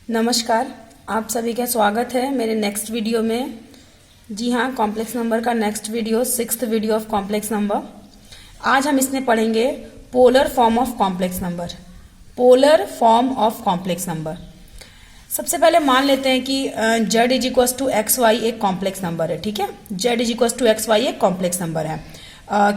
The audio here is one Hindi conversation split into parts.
नमस्कार, आप सभी का स्वागत है मेरे नेक्स्ट वीडियो में। जी हाँ, कॉम्प्लेक्स नंबर का next video, sixth video of complex number. आज हम इसमें पढ़ेंगे polar form of complex number. Polar form of complex number. सबसे पहले मान लेते हैं कि z is equal to x y एक कॉम्प्लेक्स नंबर है। ठीक है, z is equal to x y एक कॉम्प्लेक्स नंबर है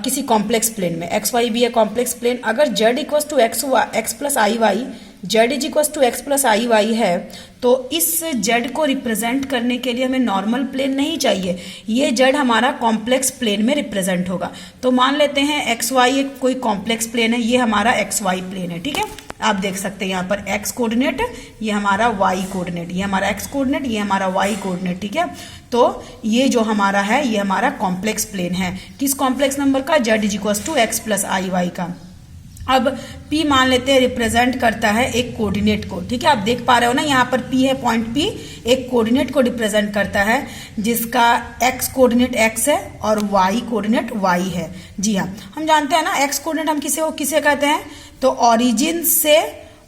किसी कॉम्प्लेक्स प्लेन में। एक्स वाई भी है कॉम्प्लेक्स प्लेन। अगर z equal to x plus i y, z is equal to x plus i y है, तो इस z को रिप्रेजेंट करने के लिए हमें नॉर्मल प्लेन नहीं चाहिए। ये z हमारा कॉम्प्लेक्स प्लेन में रिप्रेजेंट होगा। तो मान लेते हैं एक्स वाई एक कोई कॉम्प्लेक्स प्लेन है, ये हमारा एक्स वाई प्लेन है। ठीक है, आप देख सकते हैं यहाँ पर x कोऑर्डिनेट, ये हमारा y कोऑर्डिनेट, ये हमारा x कोऑर्डिनेट, ये हमारा y कोऑर्डिनेट। ठीक है, तो ये जो हमारा है ये हमारा कॉम्प्लेक्स प्लेन है किस कॉम्प्लेक्स नंबर का, z is equal to x plus i y का। अब P मान लेते हैं रिप्रेजेंट करता है एक कोऑर्डिनेट को। ठीक है, आप देख पा रहे हो ना, यहाँ पर P है, पॉइंट P एक कोऑर्डिनेट को रिप्रेजेंट करता है जिसका x कोऑर्डिनेट x है और y कोऑर्डिनेट y है। जी हाँ, हम जानते हैं ना x कोऑर्डिनेट हम किसे कहते हैं, तो ऑरिजिन से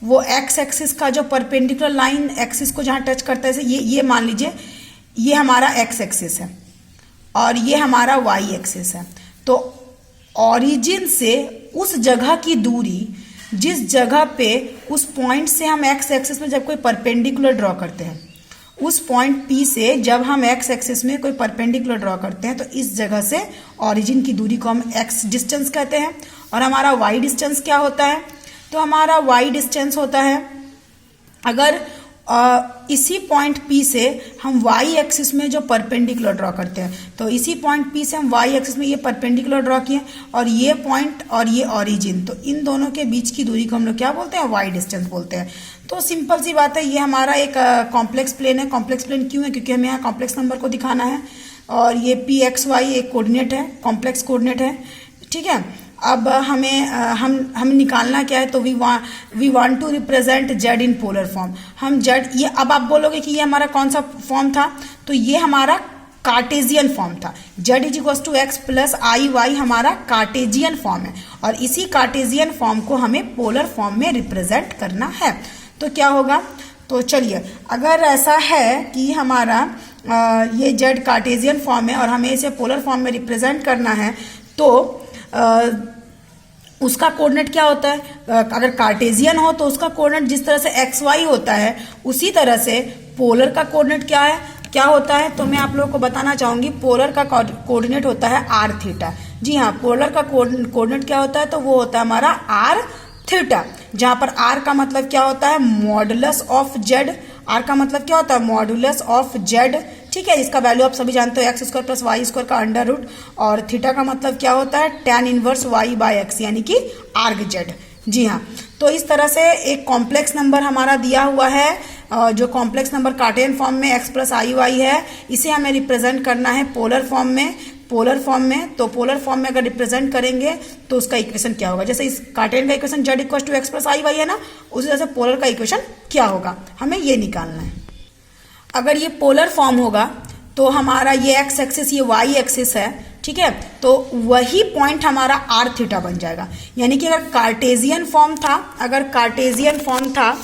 वो x एक्सिस का जो परपेंडिकुलर लाइन एक्सिस को जहाँ टच करता है, ये मान लीजिए ये हमारा x एक्सिस है और ये हमारा y एक्सिस है। तो ऑरिजिन से उस जगह की दूरी, जिस जगह पे उस पॉइंट से हम x एक्सिस में जब कोई परपेंडिकुलर ड्रॉ करते हैं, उस पॉइंट P से जब हम x एक्सिस में कोई परपेंडिकुलर ड्रॉ करते हैं, तो इस जगह से ऑरिजिन की दूरी को हम x डिस्टेंस कहते हैं। और हमारा y डिस्टेंस क्या होता है, तो हमारा y डिस्टेंस होता है, अगर इसी पॉइंट P से हम y एक्सिस में जो परपेंडिकुलर ड्रॉ करते हैं, तो इसी पॉइंट P से हम y एक्सिस में ये परपेंडिकुलर ड्रॉ किए और ये पॉइंट और ये ऑरिजिन, तो इन दोनों के बीच की दूरी को हम लोग क्या बोलते हैं, y डिस्टेंस बोलते हैं। तो सिंपल सी बात है, ये हमारा एक कॉम्प्लेक्स प्लेन है। कॉम्प्लेक्स प्लेन क्यों है, क्योंकि हमें यहाँ कॉम्प्लेक्स नंबर को दिखाना है और ये पी एक्स वाई एक कोऑर्डिनेट है, कॉम्प्लेक्स कोऑर्डिनेट है। ठीक है, अब हमें हम निकालना क्या है, तो we want to represent z in polar form. हम z, ये अब आप बोलोगे कि ये हमारा कौन सा फॉर्म था, तो ये हमारा कार्टेजियन फॉर्म था। z is equal to x plus i y हमारा कार्टेजियन फॉर्म है और इसी कार्टेजियन फॉर्म को हमें पोलर फॉर्म में रिप्रेजेंट करना है। तो क्या होगा, तो चलिए, अगर ऐसा है कि हमारा ये z कार्टेजियन फॉर्म है और हमें इसे पोलर फॉर्म में रिप्रेजेंट करना है, तो उसका कोऑर्डिनेट क्या होता है, अगर कार्टेजियन हो तो उसका कोऑर्डिनेट जिस तरह से एक्स वाई होता है, उसी तरह से पोलर का कोऑर्डिनेट क्या होता है, तो मैं आप लोगों को बताना चाहूंगी। पोलर का कोऑर्डिनेट होता है आर थीटा। जी हाँ, पोलर का कोऑर्डिनेट क्या होता है, तो वो होता है हमारा आर थीटा, जहां पर आर का मतलब क्या होता है, मॉडुलस ऑफ जेड। आर का मतलब क्या होता है, मॉडुलस ऑफ जेड। ठीक है, इसका वैल्यू आप सभी जानते हो, x square plus y square का अंडर रूट। और थीटा का मतलब क्या होता है, tan inverse y by x, यानी कि आर्ग जेड। जी हाँ, तो इस तरह से एक कॉम्प्लेक्स नंबर हमारा दिया हुआ है, जो कॉम्प्लेक्स नंबर कार्टेशियन फॉर्म में एक्स प्लस आई वाई है, इसे हमें रिप्रेजेंट करना है पोलर फॉर्म में। तो पोलर फॉर्म में अगर रिप्रेजेंट करेंगे तो उसका इक्वेशन क्या होगा, जैसे इस कार्टेशियन का equation z equal to x plus i y है ना, उसी तरह से पोलर का इक्वेशन क्या होगा, हमें ये निकालना है। अगर ये पोलर फॉर्म होगा तो हमारा ये एक्स एक्सिस, ये वाई एक्सिस है। ठीक है, तो वही पॉइंट हमारा आर थीटा बन जाएगा। यानी कि अगर कार्टेशियन फॉर्म था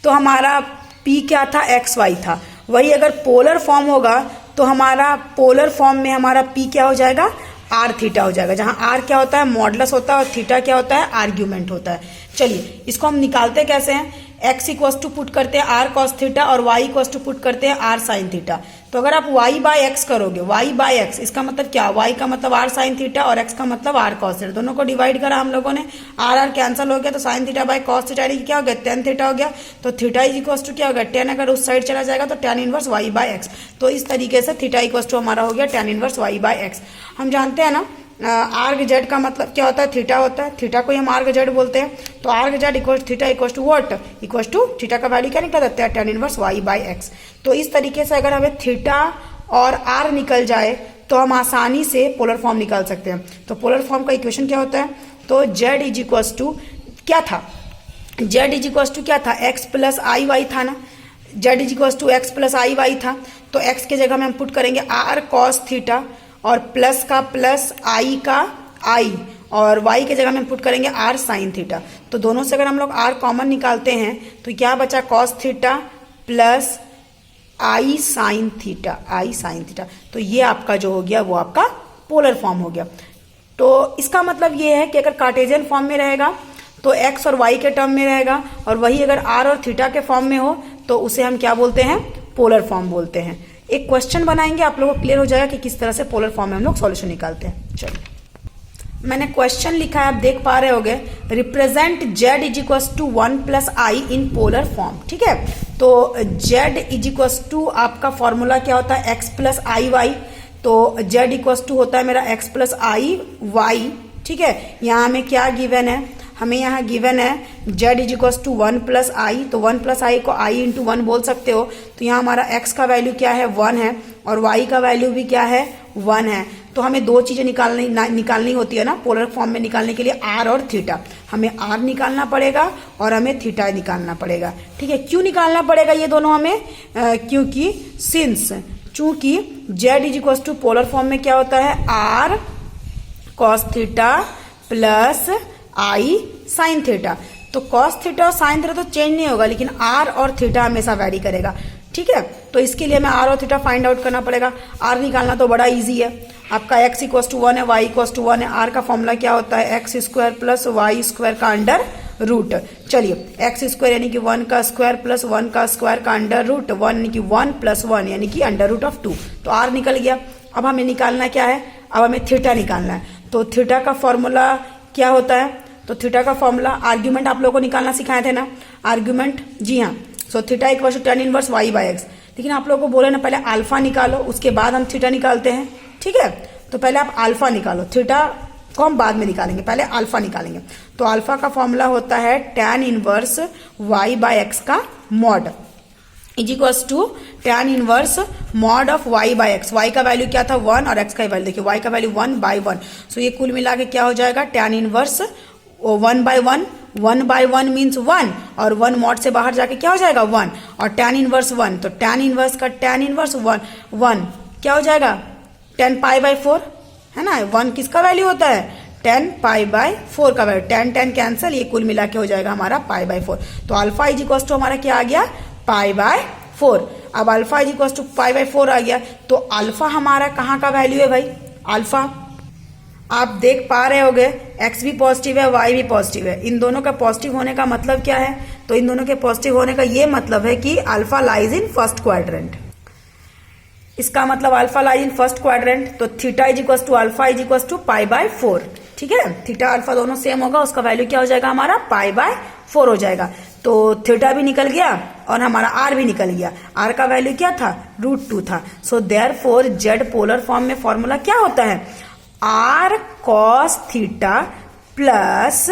तो हमारा P क्या था, एक्स वाई था। वही अगर पोलर फॉर्म होगा तो हमारा पोलर फॉर्म में हमारा P क्या हो जाएगा, आर थीटा हो जाएगा, जहां आर क्या होता है, मॉडुलस होता है, और थीटा क्या होता है, आर्ग्यूमेंट होता है। चलिए, इसको हम निकालते कैसे हैं, x इक्वस टू पुट करते हैं आर कॉस थीटा और y इक्वस टू पुट करते हैं आर साइन थीटा। तो अगर आप y बाय एक्स करोगे, y बाय एक्स, इसका मतलब क्या, y का मतलब आर साइन थीटा और x का मतलब आर कॉस थीटा, दोनों को डिवाइड करा हम लोगों ने, आर कैंसिल हो गया, तो sine theta by cos theta क्या हो गया, टेन थीटा हो गया। तो थीटा इज इक्वस टू क्या हो गया, टेन, अगर उस साइड चला जाएगा तो tan inverse y by x. तो इस तरीके से थीटा इक्वस टू हमारा हो गया tan inverse y by x. हम जानते हैं ना, आर्ग जेड का मतलब क्या होता है, थीटा होता है, थीटा को ही हम आर्ग जेड बोलते हैं। तो arg Z equal theta equal to what, equal to theta का वैल्यू क्या निकल देते हैं, tan inverse y by x. तो इस तरीके से अगर हमें थीटा और आर निकल जाए तो हम आसानी से पोलर फॉर्म निकाल सकते हैं। तो पोलर फॉर्म का इक्वेशन क्या होता है, तो z इज इक्वल टू क्या था, z इज इक्वल टू क्या था, x प्लस आई वाई था ना, z is equal to x plus i y था। तो x के जगह में हम पुट करेंगे आर कॉस थीटा और प्लस का प्लस, आई का आई, और y की जगह में पुट करेंगे r साइन थीटा। तो दोनों से अगर हम लोग r कॉमन निकालते हैं तो क्या बचा, cos theta plus i sine theta, I sine theta. तो ये आपका जो हो गया वो आपका पोलर फॉर्म हो गया। तो इसका मतलब ये है कि अगर कार्टेशियन फॉर्म में रहेगा तो x और y के टर्म में रहेगा, और वही अगर r और थीटा के फॉर्म में हो तो उसे हम क्या बोलते हैं, पोलर फॉर्म बोलते हैं। एक क्वेश्चन बनाएंगे, आप लोगों को क्लियर हो जाएगा कि किस तरह से पोलर फॉर्म में हम लोग सॉल्यूशन निकालते हैं। चलिए मैंने क्वेश्चन लिखा है, आप देख पा रहे होंगे, represent z is equal to 1 plus i in polar form. ठीक है, तो z इज इक्वल टू आपका फॉर्मूला क्या होता है, x प्लस आई वाई। तो z इक्वल टू होता है मेरा x प्लस आई वाई। ठीक है, यहाँ हमें क्या गिवन है, हमें यहाँ गिवन है z is equal to 1 plus i. तो 1 प्लस आई को i इंटू 1 बोल सकते हो। तो यहाँ हमारा x का वैल्यू क्या है, 1 है, और y का वैल्यू भी क्या है, 1 है। तो हमें दो चीजें निकालनी होती है ना पोलर फॉर्म में निकालने के लिए, r और थीटा। हमें r निकालना पड़ेगा और हमें थीटा निकालना पड़ेगा। ठीक है, क्यों निकालना पड़ेगा ये दोनों हमें, चूंकि z is equal to polar form में क्या होता है, r cos theta plus i sine theta. तो कॉस थीटा और साइन थीटा तो चेंज नहीं होगा, लेकिन r और थीटा हमेशा वैरी करेगा। ठीक है, तो इसके लिए हमें r और थीटा फाइंड आउट करना पड़ेगा। r निकालना तो बड़ा इजी है, आपका x इक्वल टू 1 है, y इक्वल टू 1 है। r का फॉर्मूला क्या होता है, x square plus y square का अंडर रूट। चलिए एक्स स्क्वायर यानी कि 1 का स्क्वायर प्लस 1 का स्क्वायर का अंडर रूट, 1 यानी कि 1 प्लस 1 यानी कि अंडर रूट ऑफ 2। तो r निकल गया। अब हमें निकालना क्या है, अब हमें थीटा निकालना है। तो थीटा का फॉर्मूला क्या होता है, तो थीटा का फॉर्मूला, आर्ग्यूमेंट आप लोगों को निकालना सिखाए थे ना, आर्ग्यूमेंट, जी हाँ। So theta equal to tan inverse y by x. लेकिन आप लोगों को बोले ना पहले अल्फा निकालो, उसके बाद हम थीटा निकालते हैं। ठीक है, तो पहले आप अल्फा निकालो, थीटा को हम बाद में निकालेंगे, पहले अल्फा निकालेंगे। तो अल्फा का फॉर्मूला होता है tan inverse y by X का mod is equals to tan inverse mod of y by X. y का वैल्यू क्या था, 1, और x का वैल्यू देखिए, y का वैल्यू 1 बाय 1। सो ये कुल मिला के क्या हो जाएगा, tan inverse 1 by 1, 1 by 1 means 1, और 1 मॉड से बाहर जाके क्या हो जाएगा 1, और tan इनवर्स 1। तो tan इनवर्स का tan इनवर्स 1 क्या हो जाएगा, 10 पाई बाय 4 है ना। 1 किसका वैल्यू होता है, 10 पाई बाय 4 का वैल्यू, 10 कैंसिल, ये कुल मिला के हो जाएगा हमारा पाई बाय 4। तो अल्फा इज इक्वल टू हमारा क्या आ गया, पाई बाय 4। अब alpha is equal to pi by 4 आ गया। तो अल्फा हमारा कहाँ का वैल्यू है भाई, अल्फा आप देख पा रहे होगे, x भी पॉजिटिव है, y भी पॉजिटिव है। इन दोनों का पॉजिटिव होने का मतलब क्या है, तो इन दोनों के पॉजिटिव होने का ये मतलब है कि alpha lies in first quadrant. इसका मतलब alpha lies in first quadrant. तो theta is equal to alpha is equal to pi by 4। ठीक है, थीटा अल्फा दोनों सेम होगा, उसका वैल्यू क्या हो जाएगा हमारा, पाई बाय 4 हो जाएगा। तो थीटा भी निकल गया और हमारा r भी निकल गया। r का वैल्यू क्या था, √2 था। So therefore z polar form में फॉर्मूला क्या होता है, r cos theta plus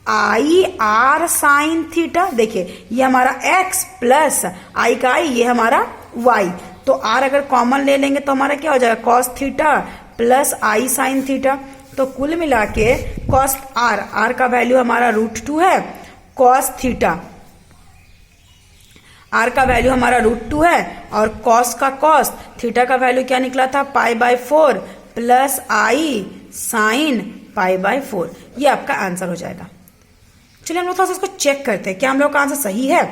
I R sine theta. देखिए ये हमारा x प्लस आई का आई, ये हमारा y। तो r अगर कॉमन ले लेंगे तो हमारा क्या हो जाएगा, cos theta plus i sine theta. तो कुल मिला के cos r का वैल्यू हमारा √2 है, cos थीटा r का वैल्यू हमारा √2 है, और cos का cos थीटा का वैल्यू क्या निकला था, पाई by 4 plus i sine pi by 4। ये आपका आंसर हो जाएगा। चलिए हम लोग थोड़ा सा इसको चेक करते हैं, क्या हम लोग का आंसर सही है।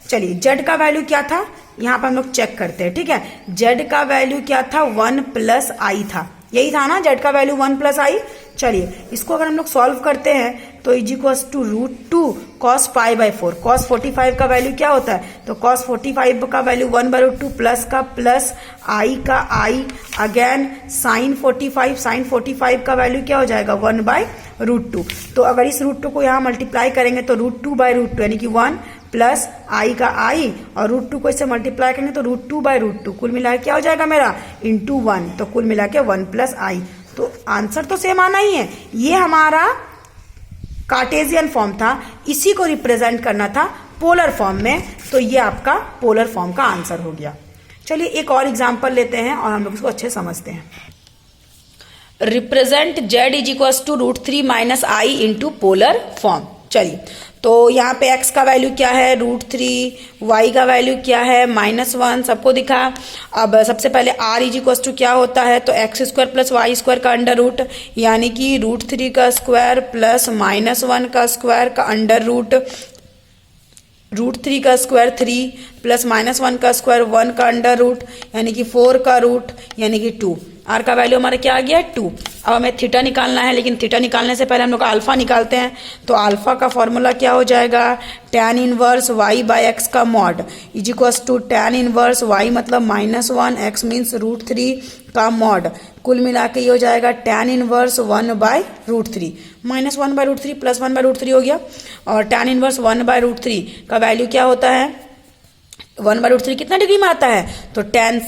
चलिए z का वैल्यू क्या था, यहाँ पर हम लोग चेक करते हैं। ठीक है, z का वैल्यू क्या था, 1 प्लस आई था, यही था ना, z का वैल्यू 1 प्लस आई। चलिए इसको अगर हम लोग सॉल्व करते हैं तो is equal to √2 cos pi by 4। cos 45 का वैल्यू क्या होता है, तो cos 45 का वैल्यू 1/√2 प्लस का प्लस आई का आई, अगेन साइन 45 का वैल्यू क्या हो जाएगा, 1/√2। तो अगर इस √2 को यहाँ मल्टीप्लाई करेंगे तो √2/√2 यानी कि 1 प्लस आई का आई, और √2 को इससे मल्टीप्लाई करेंगे तो √2/√2, कुल मिला के क्या हो जाएगा मेरा, इंटू 1। तो कुल मिला के 1 प्लस आई। तो आंसर तो सेम आना ही है। ये हमारा कार्टेशियन फॉर्म था, इसी को रिप्रेजेंट करना था पोलर फॉर्म में, तो ये आपका पोलर फॉर्म का आंसर हो गया। चलिए एक और एग्जांपल लेते हैं और हम लोग इसको अच्छे समझते हैं। Represent z is equal to √3 minus i into polar form. चलिए तो यहाँ पे x का वैल्यू क्या है √3, y का वैल्यू क्या है -1, सबको दिखा। अब सबसे पहले r इज इक्वल टू क्या होता है, तो x² + y² का अंडर रूट, यानी कि √3 का स्क्वायर प्लस -1 का स्क्वायर का अंडर रूट, √3 का स्क्वायर 3 प्लस -1 का स्क्वायर 1 का अंडर रूट, यानी कि 4 का रूट, यानी कि 2। आर का वैल्यू हमारा क्या आ गया 2। अब हमें थीटा निकालना है, लेकिन थीटा निकालने से पहले हम लोग अल्फा निकालते हैं। तो अल्फा का फॉर्मूला क्या हो जाएगा, tan इनवर्स y/x का mod is equals to tan inverse y मतलब -1, x मीन्स √3 का मॉड, कुल मिला के ये हो जाएगा tan इनवर्स 1/√3, -1/√3 प्लस 1/√3 हो गया। और tan इनवर्स 1/√3 का वैल्यू क्या होता है, 1/√3 कितना डिग्री में आता है, तो tan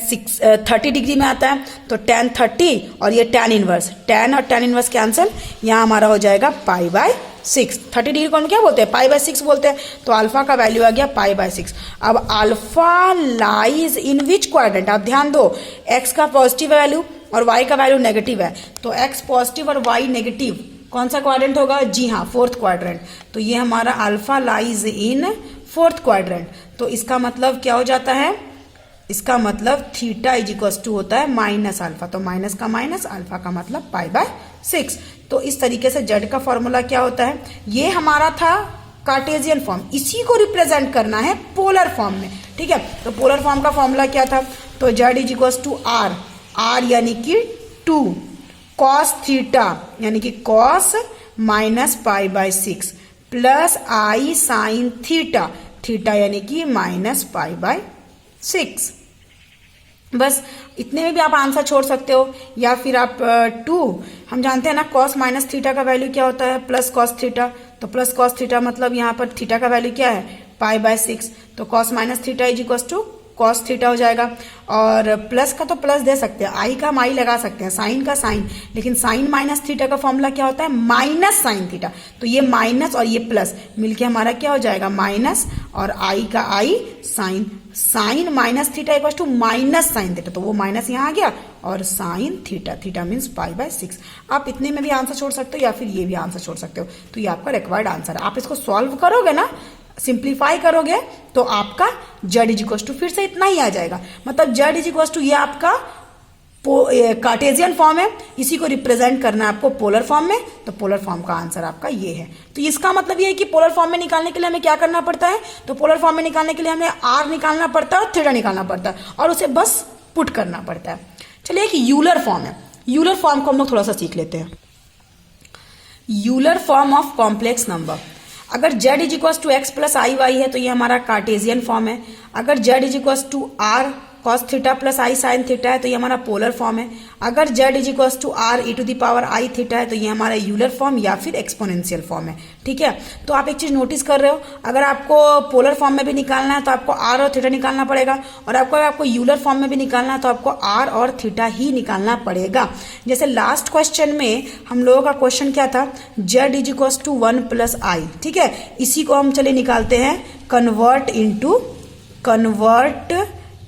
30 डिग्री में आता है। तो tan 30 और ये tan इनवर्स, tan और tan इनवर्स कैंसिल, यहाँ हमारा हो जाएगा π/6। 30 डिग्री को हम क्या बोलते हैं, π/6 बोलते हैं। तो अल्फा का वैल्यू आ गया π/6। अब अल्फा लाइज इन विच क्वाड्रेंट, आप ध्यान दो, x का पॉजिटिव वैल्यू और y का वैल्यू नेगेटिव है, तो x पॉजिटिव और y नेगेटिव, कौन सा क्वाड्रेंट होगा, जी हाँ 4th क्वाड्रेंट। तो ये हमारा अल्फा लाइज इन 4th क्वाड्रेंट। तो इसका मतलब क्या हो जाता है, इसका मतलब थीटा इज इक्वल टू होता है माइनस अल्फा, तो माइनस का माइनस, अल्फा का मतलब π/6। तो इस तरीके से जेड का फॉर्मूला क्या होता है, ये हमारा था कार्टेशियन फॉर्म, इसी को रिप्रेजेंट करना है पोलर फॉर्म में, ठीक है। तो पोलर फॉर्म का फॉर्मूला क्या था, तो Z is equal to R, R यानी कि 2 cos थीटा यानी कि cos -π/6 plus i sin theta, theta यानी कि -π/6। बस इतने में भी आप आंसर छोड़ सकते हो, या फिर आप 2, हम जानते हैं ना cos माइनस थीटा का वैल्यू क्या होता है, प्लस cos थीटा। तो प्लस cos थीटा मतलब यहाँ पर थीटा का वैल्यू क्या है π/6, तो cos minus theta is equal to cos theta हो जाएगा। और प्लस का तो प्लस दे सकते हैं, आई का हम आई लगा सकते हैं, साइन का साइन, लेकिन साइन माइनस थीटा का फॉर्मूला क्या होता है, माइनस साइन थीटा। तो ये माइनस और ये प्लस मिलके हमारा क्या हो जाएगा, माइनस, और आई का i sine, sine minus theta equal to minus sine theta, तो वो माइनस यहाँ आ गया, और साइन थीटा, थीटा मीन्स π/6। आप इतने में भी आंसर छोड़ सकते हो, या फिर ये भी आंसर छोड़ सकते हो। तो ये आपका रिक्वायर्ड आंसर है। आप इसको सॉल्व करोगे ना, सिंप्लीफाई करोगे, तो आपका जेड इज इक्वल टू फिर से इतना ही आ जाएगा। मतलब जेड इज इक्वल टू ये आपका कार्टेशियन फॉर्म है, इसी को रिप्रेजेंट करना है आपको पोलर फॉर्म में, तो पोलर फॉर्म का आंसर आपका ये है। तो इसका मतलब ये है कि पोलर फॉर्म में निकालने के लिए हमें क्या करना पड़ता है, तो पोलर फॉर्म में निकालने के लिए हमें आर निकालना पड़ता है और थीटा निकालना पड़ता है, और उसे बस पुट करना पड़ता है। चलिए एक यूलर फॉर्म है, यूलर फॉर्म को हम लोग थोड़ा सा सीख लेते हैं। Euler form of complex number, अगर z is equal to x plus i y है तो ये हमारा कार्टेशियन फॉर्म है। अगर z is equal to r cos theta plus i sine theta है तो ये हमारा पोलर फॉर्म है। अगर z is equal to r e to the power i theta है तो ये हमारा यूलर फॉर्म या फिर एक्सपोनेंशियल फॉर्म है, ठीक है। तो आप एक चीज नोटिस कर रहे हो, अगर आपको पोलर फॉर्म में भी निकालना है तो आपको आर और थीटा निकालना पड़ेगा, और आपको यूलर फॉर्म में भी निकालना है तो आपको आर और थीटा ही निकालना पड़ेगा। जैसे लास्ट क्वेश्चन में हम लोगों का क्वेश्चन क्या था, z is equal to 1 plus i, ठीक है। इसी को हम चले निकालते हैं कन्वर्ट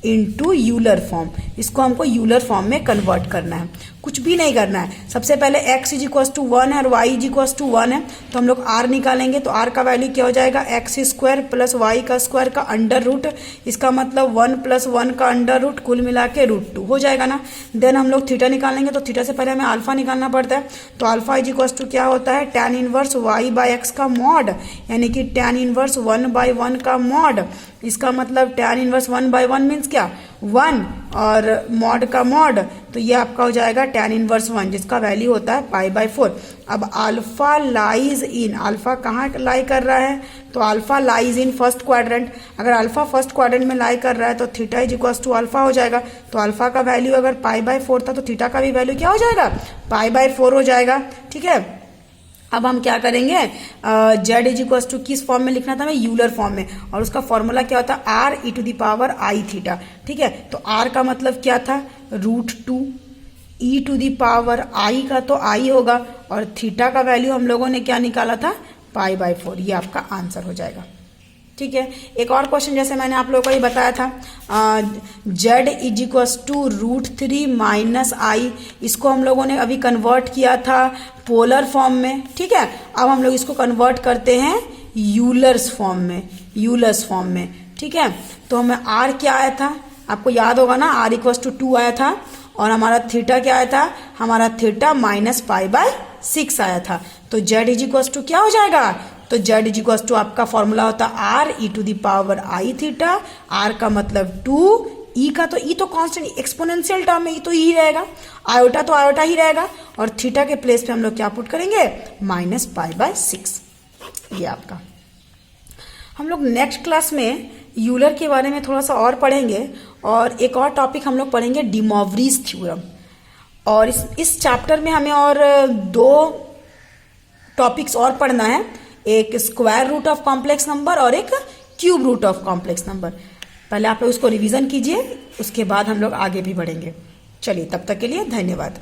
इनटू यूलर फॉर्म। इसको हमको यूलर फॉर्म में कन्वर्ट करना है, कुछ भी नहीं करना है। सबसे पहले x इज इक्वल टू 1 है और y इज इक्वल टू 1 है, तो हम लोग r निकालेंगे। तो r का वैल्यू क्या हो जाएगा, एक्स स्क्वायर प्लस वाई का स्क्वायर का अंडर रूट, इसका मतलब 1 प्लस 1 का अंडर रूट, कुल मिला के √2 हो जाएगा ना। देन हम लोग थीटा निकालेंगे, तो थीटा से पहले हमें अल्फा निकालना पड़ता है। तो अल्फा इज इक्वल टू क्या होता है, tan इनवर्स y/x का मॉड, यानी कि tan इनवर्स 1/1 का मॉड। इसका मतलब tan इनवर्स 1/1 मीन्स क्या, 1 और मॉड का मॉड, तो ये आपका हो जाएगा tan इनवर्स 1, जिसका वैल्यू होता है π/4। अब अल्फा लाइज इन, अल्फा कहाँ लाई कर रहा है, तो alpha lies in first quadrant. अगर अल्फा फर्स्ट क्वाड्रेंट में लाई कर रहा है तो theta is equal to alpha हो जाएगा। तो अल्फा का वैल्यू अगर π/4 था तो थीटा का भी वैल्यू क्या हो जाएगा, π/4 हो जाएगा, ठीक है। अब हम क्या करेंगे, z इज इक्वल टू किस फॉर्म में लिखना था हमें, यूलर फॉर्म में, और उसका फॉर्मूला क्या होता है, r e to the power i theta, ठीक है। तो r का मतलब क्या था, √2, e to the power i का तो i होगा, और थीटा का वैल्यू हम लोगों ने क्या निकाला था, π/4। ये आपका आंसर हो जाएगा, ठीक है। एक और क्वेश्चन जैसे मैंने आप लोगों को ये बताया था, z is equal to √3 minus i, इसको हम लोगों ने अभी कन्वर्ट किया था पोलर फॉर्म में, ठीक है। अब हम लोग इसको कन्वर्ट करते हैं यूलर्स फॉर्म में, ठीक है। तो हमें आर क्या आया था, आपको याद होगा ना, आर इक्वल टू 2 आया था, और हमारा थीटा क्या आया था, हमारा थीटा -π/6 आया था। तो जेड इज इक्वल टू क्या हो जाएगा, तो जेड इज इक्वल टू आपका फॉर्मूला होता आर e⁻i थीटा, आर का मतलब 2, ई का तो ई तो कांस्टेंट एक्सपोनेंशियल टर्म है, ई तो ई रहेगा, आयोटा तो आयोटा ही रहेगा, और थीटा के प्लेस पे हम लोग क्या पुट करेंगे, -π/6। ये आपका हम लोग नेक्स्ट क्लास में यूलर के बारे में थोड़ा सा और पढ़ेंगे, और एक और टॉपिक हम लोग पढ़ेंगे डी मॉवरीज थ्योरम। और इस चैप्टर में हमें और 2 टॉपिक्स और पढ़ना है, एक square root of complex number और एक cube root of complex number. पहले आप लोग उसको रिवीजन कीजिए, उसके बाद हम लोग आगे भी बढ़ेंगे। चलिए, तब तक के लिए धन्यवाद।